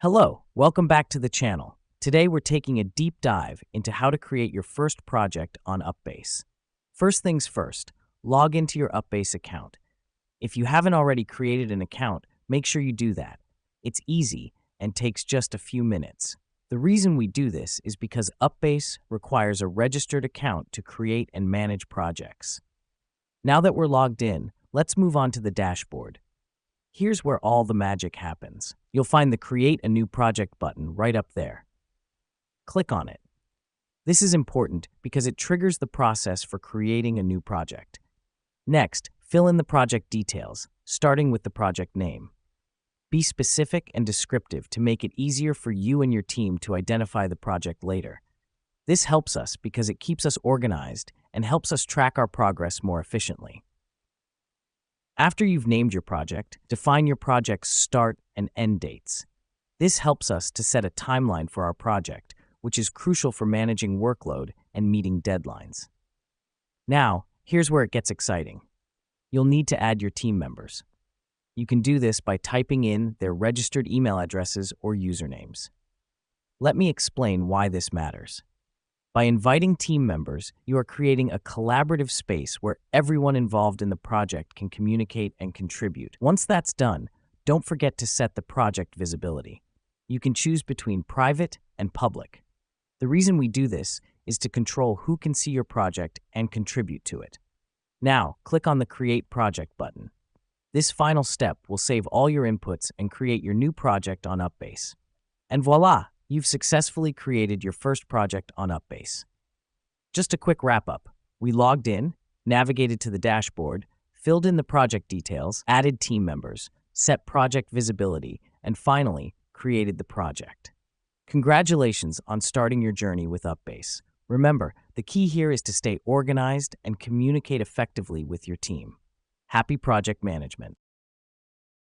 Hello, welcome back to the channel. Today we're taking a deep dive into how to create your first project on UPBASE. First things first, log into your UPBASE account. If you haven't already created an account, make sure you do that. It's easy and takes just a few minutes. The reason we do this is because UPBASE requires a registered account to create and manage projects. Now that we're logged in, let's move on to the dashboard. Here's where all the magic happens. You'll find the Create a New Project button right up there. Click on it. This is important because it triggers the process for creating a new project. Next, fill in the project details, starting with the project name. Be specific and descriptive to make it easier for you and your team to identify the project later. This helps us because it keeps us organized and helps us track our progress more efficiently. After you've named your project, define your project's start and end dates. This helps us to set a timeline for our project, which is crucial for managing workload and meeting deadlines. Now, here's where it gets exciting. You'll need to add your team members. You can do this by typing in their registered email addresses or usernames. Let me explain why this matters. By inviting team members, you are creating a collaborative space where everyone involved in the project can communicate and contribute. Once that's done, don't forget to set the project visibility. You can choose between private and public. The reason we do this is to control who can see your project and contribute to it. Now, click on the Create Project button. This final step will save all your inputs and create your new project on UPBASE. And voila! You've successfully created your first project on UPBASE. Just a quick wrap-up. We logged in, navigated to the dashboard, filled in the project details, added team members, set project visibility, and finally, created the project. Congratulations on starting your journey with UPBASE. Remember, the key here is to stay organized and communicate effectively with your team. Happy project management.